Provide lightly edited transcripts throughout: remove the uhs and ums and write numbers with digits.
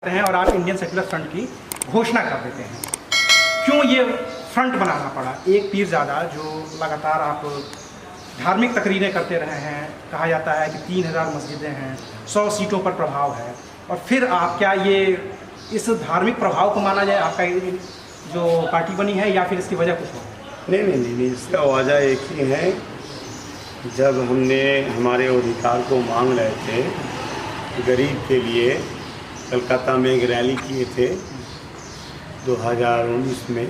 हैं और आप इंडियन सेक्युलर फ्रंट की घोषणा कर देते हैं। क्यों ये फ्रंट बनाना पड़ा? एक पीरजादा जो लगातार आप धार्मिक तकरीरें करते रहे हैं, कहा जाता है कि 3000 मस्जिदें हैं, 100 सीटों पर प्रभाव है, और फिर आप क्या ये इस धार्मिक प्रभाव को माना जाए आपका जो पार्टी बनी है, या फिर इसकी वजह कुछ हो? नहीं, इसका वजह एक ही है। जब हमने हमारे अधिकार को मांग रहे थे गरीब के लिए, कलकत्ता में एक रैली किए थे 2019 में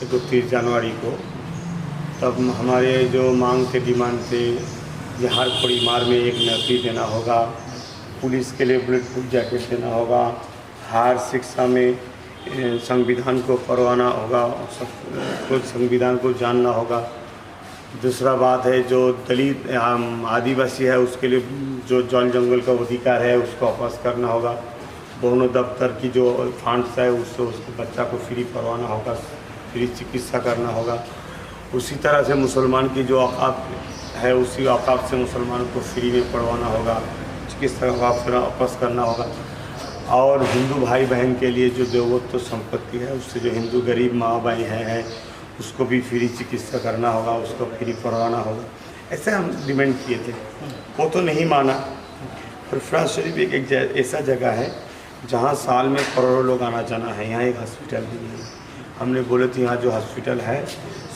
31 जनवरी को, तब हमारे जो मांग थे, डिमांड थे, कि हर परिवार में एक नौकरी देना होगा, पुलिस के लिए बुलेट प्रूफ जैकेट देना होगा, हर शिक्षा में संविधान को पढ़वाना होगा, सब कुछ संविधान को जानना होगा। दूसरा बात है जो दलित आदिवासी है उसके लिए जो जल जंगल का अधिकार है उसको वापस करना होगा। दोनों दफ्तर की जो फंड्स है उससे उसके बच्चा को फ्री पढ़वाना होगा, फ्री चिकित्सा करना होगा। उसी तरह से मुसलमान की जो औकात है उसी औकात से मुसलमान को फ्री में पढ़वाना होगा, चिकित्सा का वापस करना होगा। और हिंदू भाई बहन के लिए जो देवत्व संपत्ति है उससे जो हिंदू गरीब माँ भाई हैं उसको भी फ्री चिकित्सा करना होगा, उसको फ्री पढ़वाना होगा। ऐसे हम डिमांड किए थे, वो तो नहीं माना। फुरफुरा शरीफ एक ऐसा जगह है जहाँ साल में करोड़ों लोग आना जाना है, यहाँ एक हॉस्पिटल भी नहीं है। हमने बोले थे यहाँ जो हॉस्पिटल है,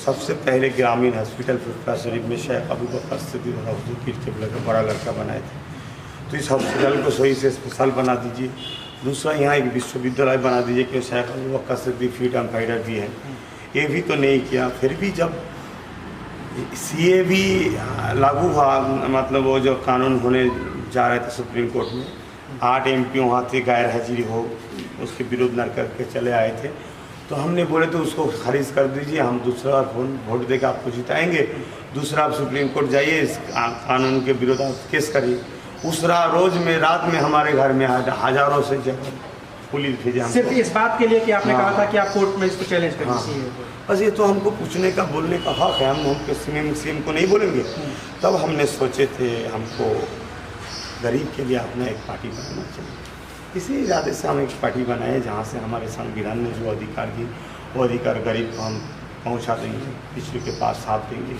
सबसे पहले ग्रामीण हॉस्पिटल फुरफुरा शरीफ में शेख अबू बकर सिद्दीक़ हुज़ूर पीर क़िबला का बड़ा लड़का बनाए थे, तो इस हॉस्पिटल को सही से अस्पताल बना दीजिए। दूसरा यहाँ एक विश्वविद्यालय बना दीजिए कि शेख अबू बकर सिद्दीक़ फ्रीडम फाइटर भी हैं, ये भी तो नहीं किया। फिर भी जब सीए भी लागू हुआ, मतलब वो जो कानून होने जा रहे थे सुप्रीम कोर्ट में, 8 MP वहाँ थे गैर हाजिरी हो, उसके विरुद्ध न करके चले आए थे, तो हमने बोले तो उसको खारिज कर दीजिए, हम दूसरा वोट देकर आपको जिताएंगे। दूसरा आप सुप्रीम कोर्ट जाइए, इस कानून के विरुद्ध आप केस करिए। उस रोज़ में रात में हमारे घर में हज़ारों से पुलिस भेजा, सिर्फ इस बात के लिए कि आपने कहा था कि आप कोर्ट में इसको चैलेंज कर दीजिए। बस ये तो हमको पूछने का बोलने का हक है, हम सीएम को नहीं बोलेंगे। तब हमने सोचे थे हमको गरीब के लिए अपना एक पार्टी बनाना चाहिए, इसी इरादे से हम एक पार्टी बनाए जहाँ से हमारे संविधान ने जो अधिकार दी वो अधिकार गरीब को हम पहुँचा देंगे, पिछड़े के पास साथ देंगे।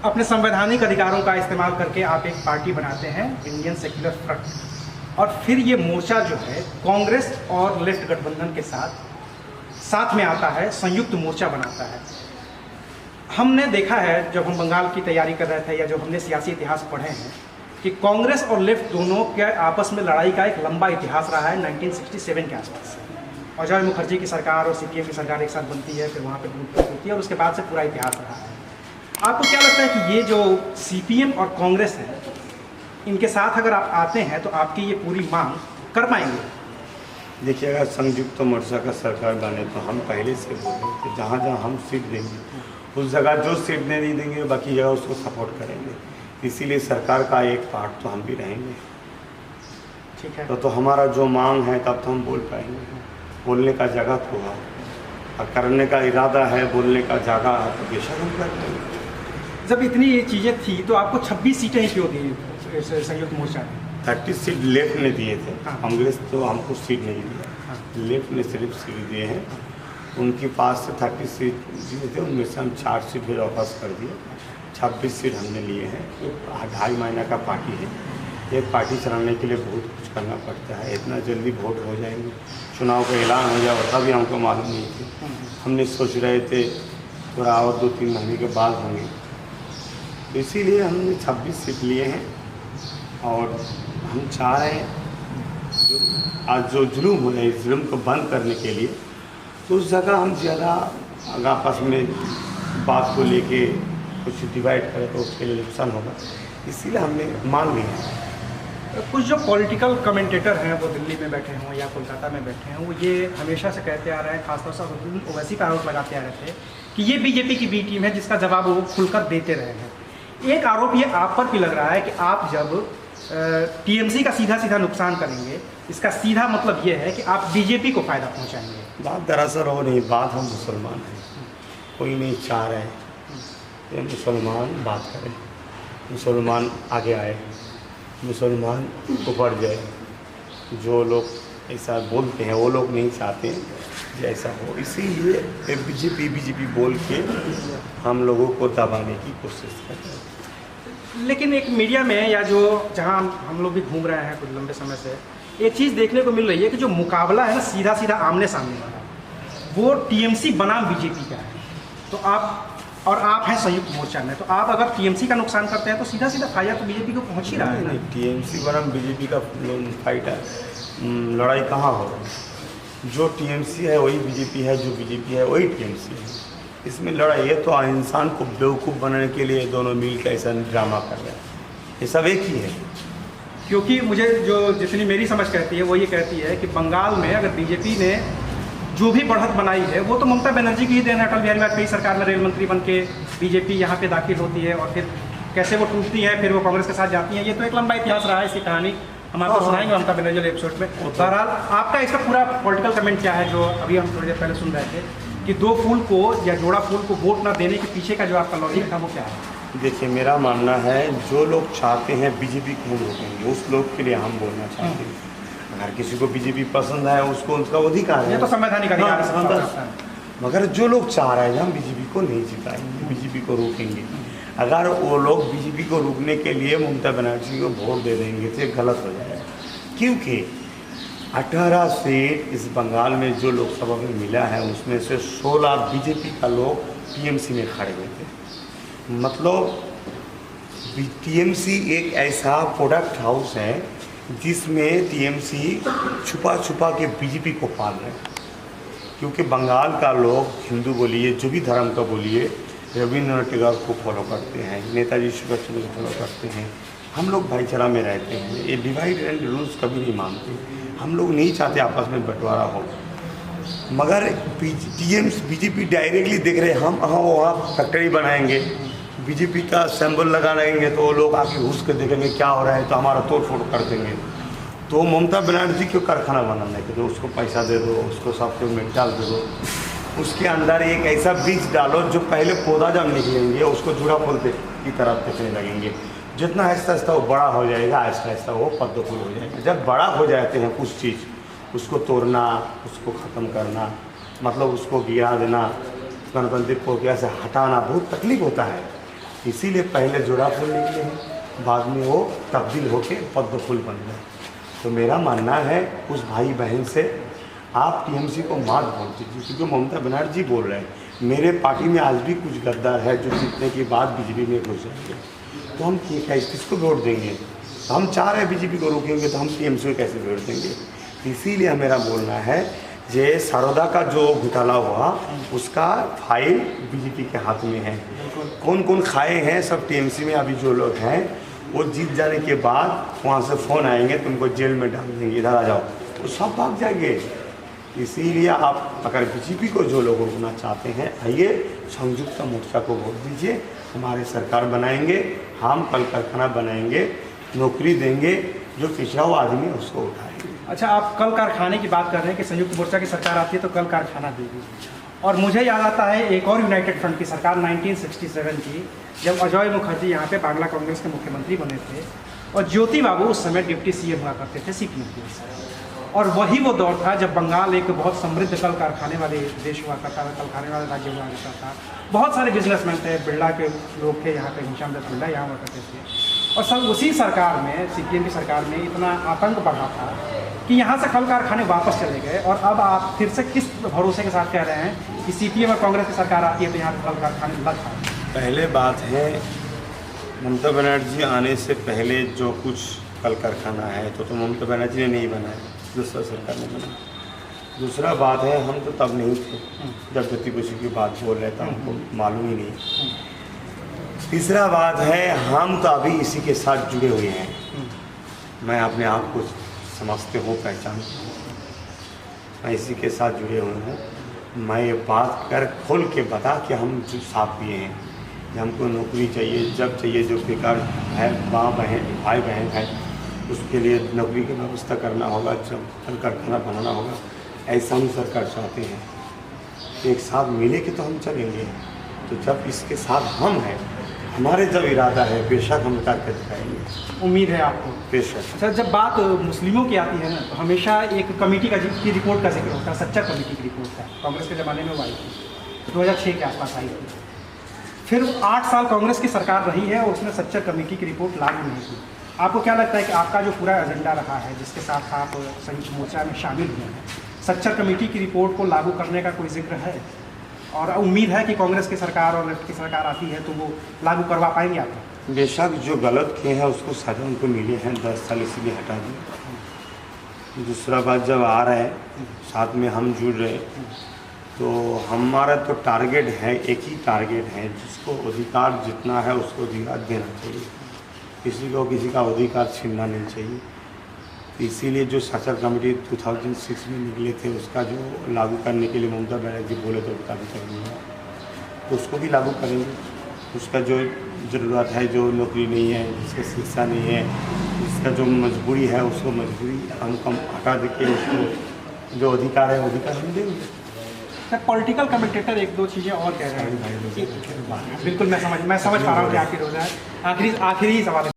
अपने संवैधानिक अधिकारों का इस्तेमाल करके आप एक पार्टी बनाते हैं इंडियन सेक्युलर फ्रंट, और फिर ये मोर्चा जो है कांग्रेस और लेफ्ट गठबंधन के साथ में आता है, संयुक्त मोर्चा बनाता है। हमने देखा है जब हम बंगाल की तैयारी कर रहे थे या जब हमने सियासी इतिहास पढ़े हैं कि कांग्रेस और लेफ्ट दोनों के आपस में लड़ाई का एक लंबा इतिहास रहा है 1967 के आसपास। अजय मुखर्जी की सरकार और CPM की सरकार एक साथ बनती है, फिर वहाँ पर टूट होती है, और उसके बाद से पूरा इतिहास रहा है। आपको क्या लगता है कि ये जो CPM और कांग्रेस है, इनके साथ अगर आप आते हैं तो आपकी ये पूरी मांग कर पाएंगे? देखिए, अगर संयुक्त मोर्चा का सरकार बने तो हम पहले से बोले कि जहाँ जहाँ हम सीट देंगे उस जगह जो सीट नहीं देंगे बाकी जगह उसको सपोर्ट करेंगे। इसीलिए सरकार का एक पार्ट तो हम भी रहेंगे। ठीक है, तो हमारा जो मांग है तब तो हम बोल पाएंगे। बोलने का जगह तो है और करने का इरादा है, बोलने का जगह है, तो बेशक हम कर पाएंगे। जब इतनी ये चीज़ें थी तो आपको 26 सीटें ही क्यों दी संयुक्त मोर्चा ने? 30 सीट लेफ्ट ने दिए थे, हाँ। कांग्रेस तो हमको सीट नहीं दिया, हाँ। लेफ्ट ने सिर्फ सीट दिए हैं। उनके पास से 30 सीट दिए थे, उनमें से हम 4 सीट फिर वापस कर दिए, 26 सीट हमने लिए हैं। 2.5 महीना का पार्टी है, एक पार्टी चलाने के लिए बहुत कुछ करना पड़ता है। इतना जल्दी वोट हो जाएंगे, चुनाव का ऐलान हो जाए तभी हमको मालूम नहीं थी। हमने सोच रहे थे थोड़ा और 2-3 महीने के बाद होंगे, तो इसीलिए हमने 26 सीट लिए हैं। और हम चाह रहे हैं जो आज जो जुल्म हो रहा है, इस जुल्म को बंद करने के लिए, तो उस जगह हम ज़्यादा आपस में बात को लेके कुछ डिवाइड करें तो उसके लिए नुकसान होगा, इसीलिए हमने मान लिया। कुछ जो पॉलिटिकल कमेंटेटर हैं वो दिल्ली में बैठे हों या कोलकाता में बैठे हैं, वो ये हमेशा से कहते आ रहे हैं, खासतौर से ओवैसी का आरोप लगाते आ रहे थे कि ये बीजेपी की बी टीम है जिसका जवाब वो खुलकर देते रहे हैं। एक आरोप ये आप पर भी लग रहा है कि आप जब TMC का सीधा नुकसान करेंगे, इसका सीधा मतलब ये है कि आप बीजेपी को फ़ायदा पहुंचाएंगे। बात दरअसल वो नहीं, बात हम मुसलमान हैं, कोई नहीं चाह रहे हैं कि मुसलमान बात करें, मुसलमान आगे आए, मुसलमान ऊपर जाए। जो लोग ऐसा बोलते हैं वो लोग नहीं चाहते हैं कि ऐसा हो, इसीलिए बीजेपी बोल के हम लोगों को दबाने की कोशिश कर रहे हैं। लेकिन एक मीडिया में या जो जहां हम लोग भी घूम रहे हैं कुछ लंबे समय से, एक चीज़ देखने को मिल रही है कि जो मुकाबला है ना सीधा सीधा आमने सामने वाला, वो टीएमसी बनाम बीजेपी का है। तो आप हैं संयुक्त मोर्चा में, तो आप अगर टीएमसी का नुकसान करते हैं तो सीधा सीधा फायदा तो बीजेपी को पहुंच ही रहा है ना। टीएमसी बनाम बीजेपी का फाइट है, लड़ाई कहाँ हो रही है? जो टीएमसी है वही बीजेपी है, जो बीजेपी है वही टीएमसी है। इसमें लड़ाई है तो इंसान को बेवकूफ़ बनाने के लिए दोनों मिल के ऐसा ड्रामा कर रहे हैं, ये सब एक ही है। क्योंकि मुझे जो जितनी मेरी समझ कहती है वो ये कहती है कि बंगाल में अगर बीजेपी ने जो भी बढ़त बनाई है वो तो ममता बनर्जी की ही देन है। अटल बिहारी वाजपेयी सरकार में रेल मंत्री बन के बीजेपी यहाँ पे दाखिल होती है और फिर कैसे वो टूटती है, फिर वो कांग्रेस के साथ जाती हैं। ये तो एक लंबा इतिहास रहा है, इसकी कहानी हम आपको सुनाएंगे ममता बनर्जी वाले एपिसोड में। बहरहाल आपका इसका पूरा पॉलिटिकल कमेंट क्या है, जो अभी हम थोड़ी देर पहले सुन रहे थे कि दो फूल को या जोड़ा फूल को वोट ना देने के पीछे का जो आपका लॉजिक था वो क्या है? देखिए, मेरा मानना है जो लोग चाहते हैं बीजेपी को रोकेंगे उस लोग के लिए हम बोलना चाहते हैं। अगर किसी को बीजेपी पसंद है उसको उसका अधिकार है, ये तो संवैधानिक अधिकार है। मगर जो लोग चाह रहे हैं हम बीजेपी को नहीं जिताएंगे, बीजेपी को रोकेंगे। अगर वो लोग बीजेपी को रोकने के लिए ममता बनर्जी को वोट दे देंगे तो ये गलत हो जाएगा, क्योंकि 18 सीट इस बंगाल में जो लोकसभा में मिला है उसमें से 16 बीजेपी का लोग टीएमसी में खड़े हुए थे। मतलब टीएमसी एक ऐसा प्रोडक्ट हाउस है जिसमें टीएमसी छुपा छुपा के बीजेपी को पाल रहे हैं, क्योंकि बंगाल का लोग हिंदू बोलिए, जो भी धर्म का बोलिए, रविंद्रनाथ टैगोर को फॉलो करते हैं, नेताजी सुभाष चंद्र को फॉलो करते हैं। हम लोग भाईचारा में रहते हैं, ये डिवाइड एंड रूल्स कभी नहीं मानते। हम लोग नहीं चाहते आपस में बंटवारा हो, मगर बीजेपी डायरेक्टली देख रहे हैं हम वहाँ फैक्ट्री बनाएंगे, बीजेपी का सिंबल लगा रहेंगे तो वो लोग आके घुस के देखेंगे क्या हो रहा है तो हमारा तोड़ फोड़ कर देंगे। तो ममता बनर्जी को कारखाना बनाने के दो, उसको पैसा दे दो, उसको सॉफ्टवेयर डाल दे दो, उसके अंदर एक ऐसा बीज डालो जो पहले पौधा जब निकलेंगे उसको जुड़ा फूल की तरफ देखने लगेंगे। जितना आहिस्ता आहिस्ता वो बड़ा हो जाएगा, आहिस्ता आहिस्ता वो पद्म फूल हो जाएगा। जब बड़ा हो जाते हैं कुछ चीज़, उसको तोड़ना, उसको ख़त्म करना, मतलब उसको गिरा देना, गणतंत्र को कैसे हटाना बहुत तकलीफ होता है। इसीलिए पहले जुड़ा फूल निकले हैं, बाद में वो तब्दील होकर पद्म फूल बन गए। तो मेरा मानना है उस भाई बहन से आप टीएमसी को मात बोल दीजिए, क्योंकि ममता बनर्जी बोल रहे हैं मेरे पार्टी में आज भी कुछ गद्दार है जो जीतने के बाद बीजेपी में घुस जाएंगे, तो हम किसको वोट देंगे? तो हम चाह रहे हैं बीजेपी को रोकेंगे तो हम टीएमसी को कैसे वोट देंगे? इसीलिए मेरा बोलना है ये सारोदा का जो घोटाला हुआ उसका फाइल बीजेपी के हाथ में है। कौन कौन खाए हैं सब टीएमसी में। अभी जो लोग हैं वो जीत जाने के बाद वहाँ से फ़ोन आएंगे तुमको जेल में डाल देंगे, इधर आ जाओ, वो सब भाग जाएंगे। इसीलिए आप अगर बीजेपी को जो लोग रोकना चाहते हैं, आइए संयुक्त मोर्चा को वोट दीजिए, हमारे सरकार बनाएंगे, हम कल कारखाना बनाएंगे, नौकरी देंगे, जो पिछड़ा हुआ आदमी है उसको उठाएंगे। अच्छा, आप कल कारखाने की बात कर रहे हैं कि संयुक्त मोर्चा की सरकार आती है तो कल कारखाना देगी, और मुझे याद आता है एक और यूनाइटेड फ्रंट की सरकार 1967 की, जब अजय मुखर्जी यहाँ पे बांग्ला कांग्रेस के मुख्यमंत्री बने थे और ज्योति बाबू उस समय डिप्टी सीएम हुआ करते थे सीपीएम से। और वही वो दौर था जब बंगाल एक बहुत समृद्ध कल कारखाने वाले देश हुआ करता था, कल कारखाने वाले राज्य हुआ करता था। बहुत सारे बिजनेसमैन थे, बिरला के लोग थे यहाँ पे, घनश्याम दत्त बिरला यहाँ हुआ करते थे। और सब उसी सरकार में, सीपीएम की सरकार में इतना आतंक बढ़ा था कि यहाँ से कल कारखाने वापस चले गए। और अब आप फिर से किस भरोसे के साथ कह रहे हैं कि सीपीएम और कांग्रेस की सरकार आती है तो यहाँ कल कारखाने लग जाए? पहले बात है, ममता बनर्जी आने से पहले जो कुछ कल कारखाना है तो ममता बनर्जी ने नहीं बनाया, दूसरा सरकार ने बनाया। दूसरा बात है, हम तो तब नहीं थे जब ज्योति बसु की बात बोल रहे थे, हमको मालूम ही नहीं। तीसरा बात है, हम तो अभी इसी के साथ जुड़े हुए हैं। मैं अपने आप को समझते हूँ, पहचानता हूँ, मैं इसी के साथ जुड़े हुए हूँ। मैं ये बात कर खोल के बता कि हम जो साथ दिए हैं कि हमको नौकरी चाहिए, जब चाहिए, जो बेकार है माँ बहन भाई बहन है उसके लिए नौकरी की व्यवस्था करना होगा, जब कल कारखाना बनाना होगा, ऐसा हम सरकार चाहते हैं। एक साथ मिले के तो हम चलेंगे। तो जब इसके साथ हम हैं हमारे जब इरादा है बेशक हम करके दिखाएंगे, उम्मीद है आपको? बेशक। अच्छा, जब बात मुस्लिमों की आती है ना, तो हमेशा एक कमेटी की रिपोर्ट का जिक्र होता है, सच्चा कमेटी की रिपोर्ट का। कांग्रेस के ज़माने में वो आई थी, 2006 के आसपास आई थी। फिर 8 साल कांग्रेस की सरकार रही है और उसने सच्चा कमेटी की रिपोर्ट लागू नहीं की। आपको क्या लगता है कि आपका जो पूरा एजेंडा रहा है, जिसके साथ आप संयुक्त मोर्चा में शामिल हुए हैं, सच्चा कमेटी की रिपोर्ट को लागू करने का कोई जिक्र है? और उम्मीद है कि कांग्रेस की सरकार और लेफ्ट की सरकार आती है तो वो लागू करवा पाएंगे आप? बेशक जो गलत किए हैं उसको सजा उनको मिले हैं, 10 साल इसलिए हटा दिए। दूसरा बात, जब आ रहे हैं साथ में हम जुड़ रहे, तो हमारा तो टारगेट है, एक ही टारगेट है, जिसको अधिकार जितना है उसको अधिकार देना चाहिए, किसी को किसी का अधिकार छीनना नहीं चाहिए। तो इसीलिए जो शासन कमेटी 2006 में निकले थे उसका जो लागू करने के लिए ममता बनर्जी बोले तो उसका भी करेंगे, तो उसको भी लागू करेंगे। उसका जो ज़रूरत है, जो नौकरी नहीं है, जिसका शिक्षा नहीं है, जिसका जो मजबूरी है, उसको मजबूरी हम कम हटा देके उसको जो अधिकार है अधिकार हम देंगे। पॉलिटिकल कमेंटेटर एक दो चीज़ें और कह रहे हैं। बिल्कुल मैं समझ पा रहा हूँ कि आपकी रोज़ है। आखिरी सवाल है।